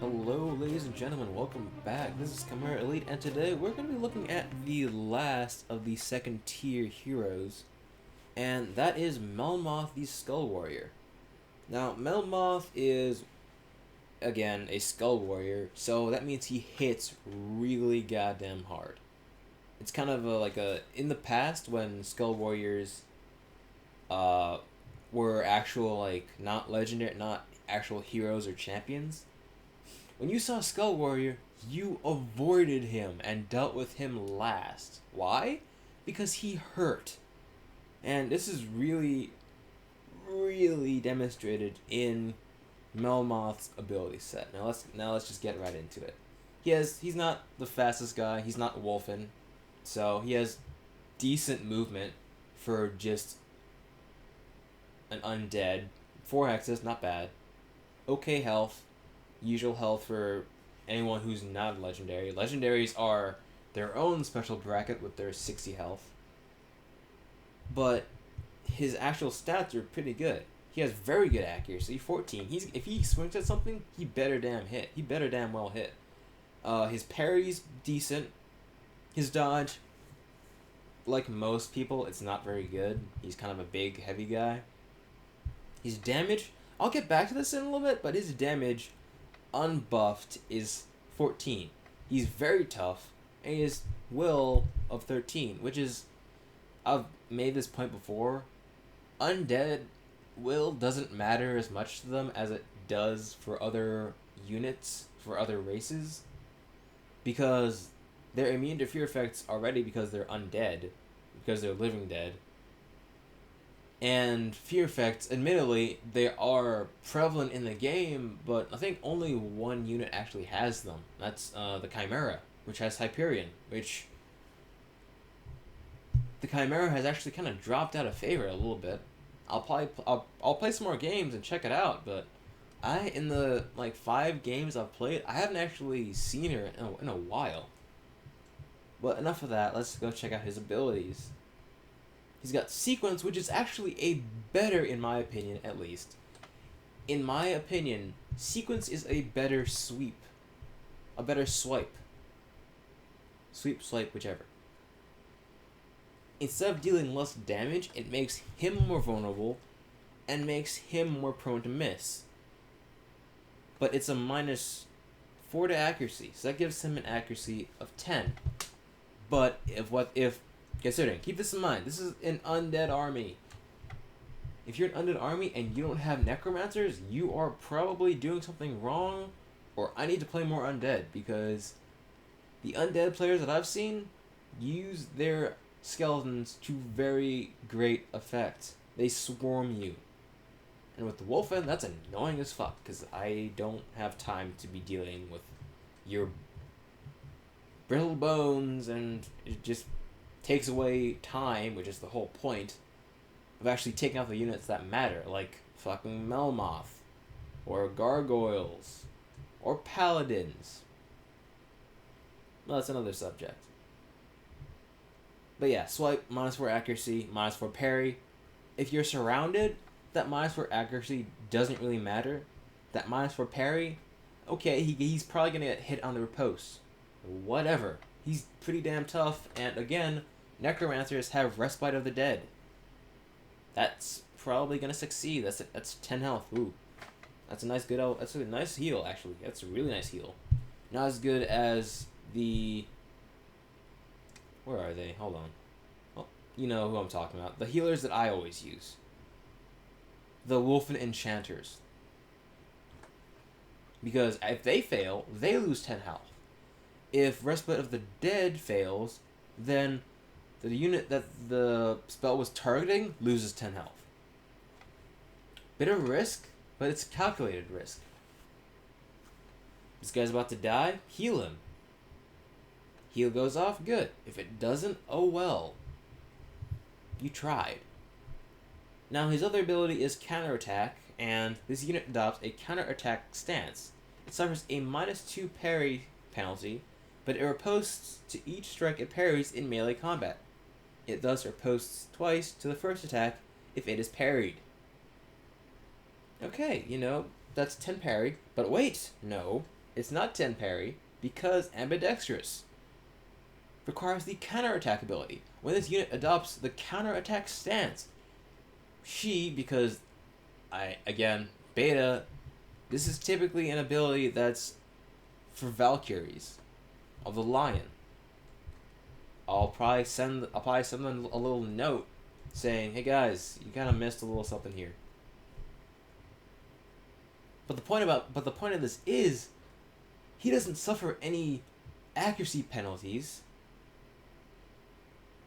Hello, ladies and gentlemen, welcome back. This is Chimera Elite, and today we're going to be looking at the last of the second tier heroes, and that is Melmoth the Skull Warrior. Now, Melmoth is, again, a Skull Warrior, so that means he hits really goddamn hard. It's kind of in the past when Skull Warriors uh, were actual, not legendary, not actual heroes or champions. When you saw Skull Warrior, you avoided him and dealt with him last. Why? Because he hurt. And this is really, really demonstrated in Melmoth's ability set. Now let's just get right into it. He's not the fastest guy, he's not Wolfen, so he has decent movement for just an undead. 4 hexes, not bad. Okay health, usual health for anyone who's not legendary. Legendaries are their own special bracket with their 60 health. But his actual stats are pretty good. He has very good accuracy, 14. If he swings at something, he better damn hit. He better damn well hit. His parry's decent. His dodge, like most people, it's not very good. He's kind of a big, heavy guy. His damage, I'll get back to this in a little bit, but his damage unbuffed is 14. He's very tough, and his will of 13, which is, I've made this point before, undead will doesn't matter as much to them as it does for other units, for other races, because they're immune to fear effects already because they're undead, because they're living dead. And fear effects, admittedly, they are prevalent in the game, but I think only one unit actually has them. That's the Chimera, which has Hyperion, which the Chimera has actually kind of dropped out of favor a little bit. I'll play some more games and check it out, but in the 5 games I've played, I haven't actually seen her in a while. But enough of that. Let's go check out his abilities. He's got Sequence, which is actually a better, in my opinion, at least. In my opinion, Sequence is a better sweep. A better swipe. Sweep, swipe, whichever. Instead of dealing less damage, it makes him more vulnerable and makes him more prone to miss. But it's a -4 to accuracy, so that gives him an accuracy of 10. But if considering, keep this in mind, this is an undead army. If you're an undead army and you don't have necromancers, you are probably doing something wrong, or I need to play more undead, because the undead players that I've seen use their skeletons to very great effect. They swarm you. And with the Wolfen, that's annoying as fuck, because I don't have time to be dealing with your brittle bones, and it just takes away time, which is the whole point of actually taking out the units that matter, like fucking Melmoth, or Gargoyles, or Paladins. Well, that's another subject. But yeah, swipe, -4 accuracy, -4 parry. If you're surrounded, that -4 accuracy doesn't really matter. That -4 parry, okay, he's probably gonna get hit on the riposte. Whatever. He's pretty damn tough, and again, Necromancers have Respite of the Dead. That's probably gonna succeed. That's 10 health. Ooh, that's a that's a nice heal actually. That's a really nice heal. Not as good as the. Where are they? Hold on. Well, you know who I'm talking about. The healers that I always use. The Wolfen Enchanters. Because if they fail, they lose 10 health. If Respite of the Dead fails, then the unit that the spell was targeting loses 10 health. Bit of risk, but it's calculated risk. This guy's about to die, heal him. Heal goes off, good. If it doesn't, oh well. You tried. Now his other ability is counterattack, and this unit adopts a counterattack stance. It suffers a -2 parry penalty, but it riposts to each strike it parries in melee combat. It thus riposts twice to the first attack if it is parried. Okay, that's 10 parry, but wait, no. It's not 10 parry because ambidextrous requires the counterattack ability. When this unit adopts the counterattack stance, because beta, this is typically an ability that's for Valkyries of the Lion. I'll probably send them a little note saying, "Hey guys, you kind of missed a little something here." But the point of this is, he doesn't suffer any accuracy penalties.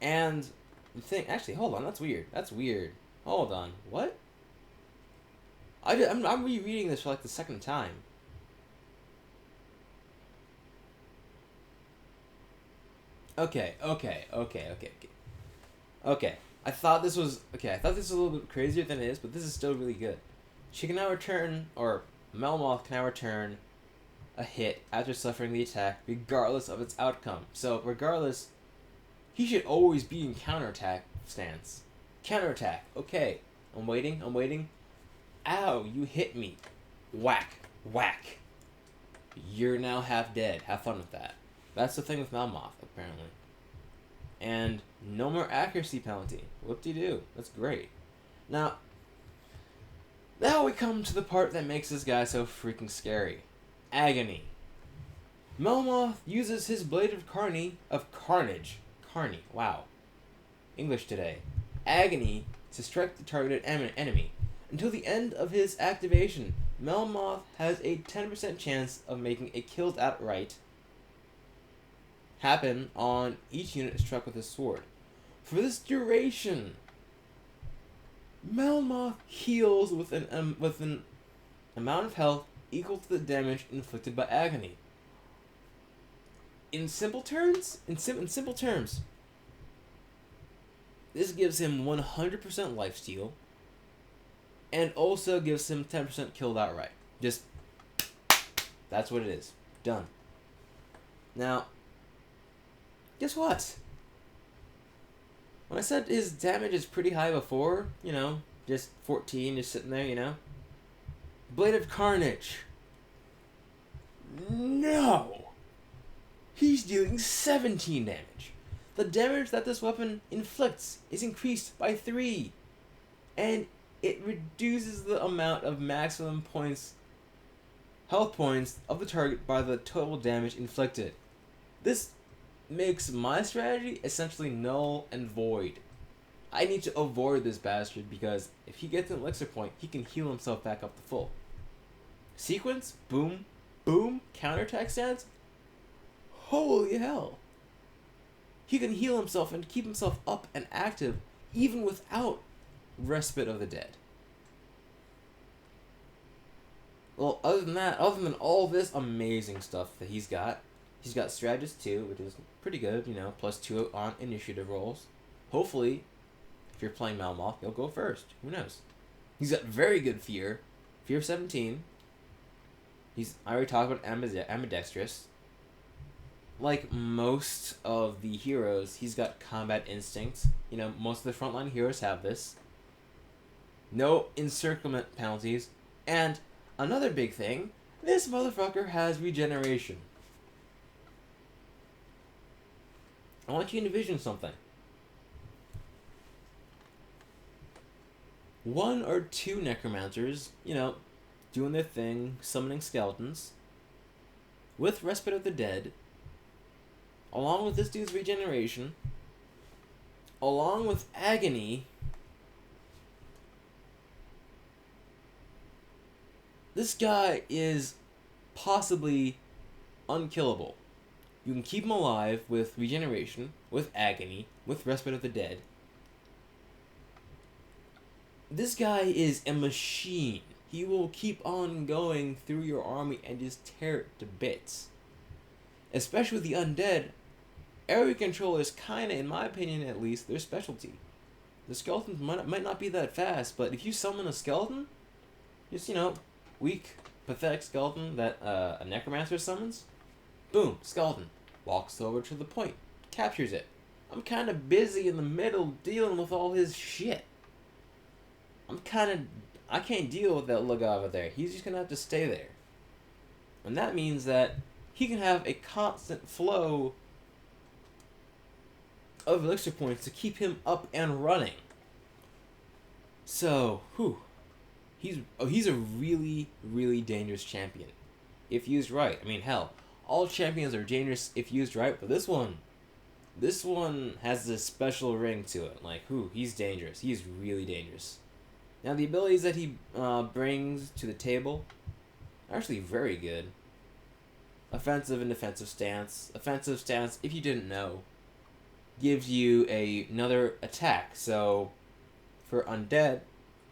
And the thing, actually, hold on, that's weird. Hold on, what? I'm rereading this for like the second time. Okay. I thought this was a little bit crazier than it is, but this is still really good. She can now return, or Melmoth can now return a hit after suffering the attack, regardless of its outcome. So, regardless, he should always be in counterattack stance. Counterattack. Okay. I'm waiting. Ow, you hit me. Whack. You're now half dead. Have fun with that. That's the thing with Melmoth, apparently. And no more accuracy penalty. Whoop-de-doo. That's great. Now we come to the part that makes this guy so freaking scary. Agony. Melmoth uses his Blade of Carnage. Wow. English today. Agony to strike the targeted enemy. Until the end of his activation, Melmoth has a 10% chance of making a killed outright happen on each unit struck with his sword. For this duration, Melmoth heals with an amount of health equal to the damage inflicted by agony. In simple terms, this gives him 100% lifesteal, and also gives him 10% killed outright. Just, that's what it is. Done. Now, guess what? When I said his damage is pretty high before, just 14, just sitting there, Blade of Carnage. No! He's dealing 17 damage. The damage that this weapon inflicts is increased by 3. And it reduces the amount of maximum health points of the target by the total damage inflicted. This makes my strategy essentially null and void. I need to avoid this bastard because if he gets an elixir point, he can heal himself back up to full. Sequence, boom, counterattack stance. Holy hell. He can heal himself and keep himself up and active even without Respite of the Dead. Well, other than all this amazing stuff that he's got Strategist 2, which is pretty good, +2 on initiative rolls. Hopefully, if you're playing Melmoth, you'll go first. Who knows? He's got very good Fear of 17. I already talked about ambidextrous. Like most of the heroes, he's got combat instincts. Most of the frontline heroes have this. No encirclement penalties. And another big thing, this motherfucker has regeneration. I want you to envision something. 1 or 2 necromancers, doing their thing, summoning skeletons, with Respite of the Dead, along with this dude's regeneration, along with agony. This guy is possibly unkillable. You can keep him alive with regeneration, with agony, with Respite of the Dead. This guy is a machine. He will keep on going through your army and just tear it to bits. Especially with the undead, area control is kinda, in my opinion at least, their specialty. The skeletons might not be that fast, but if you summon a skeleton, just, weak, pathetic skeleton that a necromancer summons, boom, skeleton. Walks over to the point, captures it. I'm kinda busy in the middle dealing with all his shit. I can't deal with that look over there. He's just gonna have to stay there. And that means that he can have a constant flow of elixir points to keep him up and running. So, he's a really, really dangerous champion if used right. I mean, hell, all champions are dangerous if used right, but this one has this special ring to it. Like, he's dangerous. He's really dangerous. Now, the abilities that he brings to the table are actually very good. Offensive and defensive stance. Offensive stance, if you didn't know, gives you another attack. So, for undead,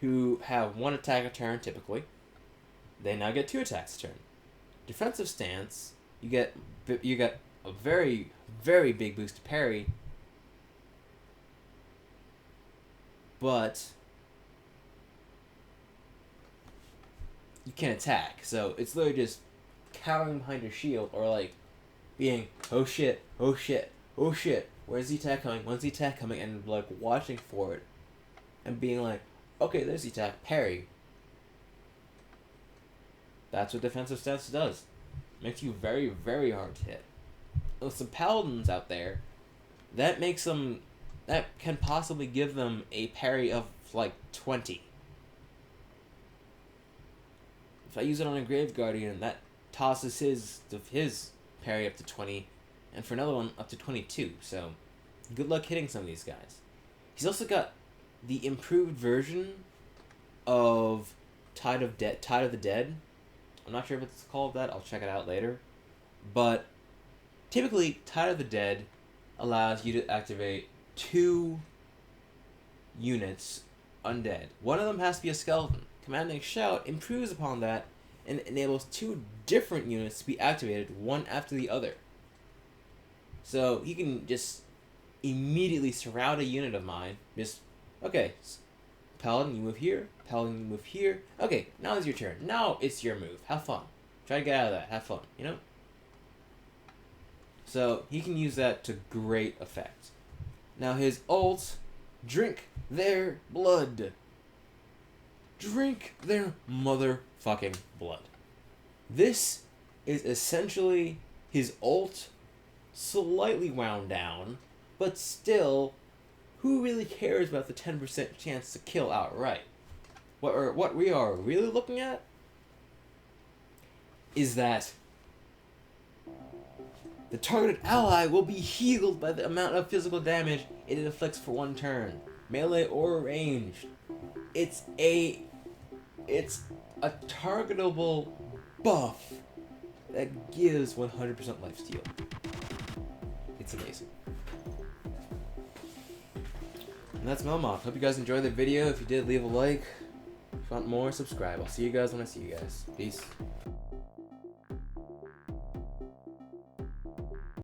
who have one attack a turn typically, they now get 2 attacks a turn. Defensive stance, you get a very, very big boost to parry, but you can't attack. So it's literally just cowering behind your shield, or like being, oh shit, oh shit, oh shit, where's the attack coming, when's the attack coming, and like watching for it and being like, okay, there's the attack, parry. That's what defensive stance does. Makes you very, very hard to hit. With some paladins out there, that can possibly give them a parry of like 20. If I use it on a Grave Guardian, that tosses his parry up to 20, and for another one up to 22. So, good luck hitting some of these guys. He's also got the improved version of Tide of the Dead. I'm not sure if it's called that. I'll check it out later. But typically, Tide of the Dead allows you to activate 2 units undead. One of them has to be a skeleton. Commanding Shout improves upon that and enables 2 different units to be activated, one after the other. So you can just immediately surround a unit of mine. Just, okay, Paladin, you move here. Paladin, you move here. Okay, now it's your turn. Now it's your move. Have fun. Try to get out of that. Have fun, you know? So he can use that to great effect. Now his ult, drink their blood. Drink their motherfucking blood. This is essentially his ult, slightly wound down, but still, who really cares about the 10% chance to kill outright? What we are really looking at is that the targeted ally will be healed by the amount of physical damage it inflicts for 1 turn, melee or ranged. It's a targetable buff that gives 100% lifesteal. It's amazing. And that's Melmoth. Hope you guys enjoyed the video. If you did, leave a like. If you want more, subscribe. I'll see you guys when I see you guys. Peace.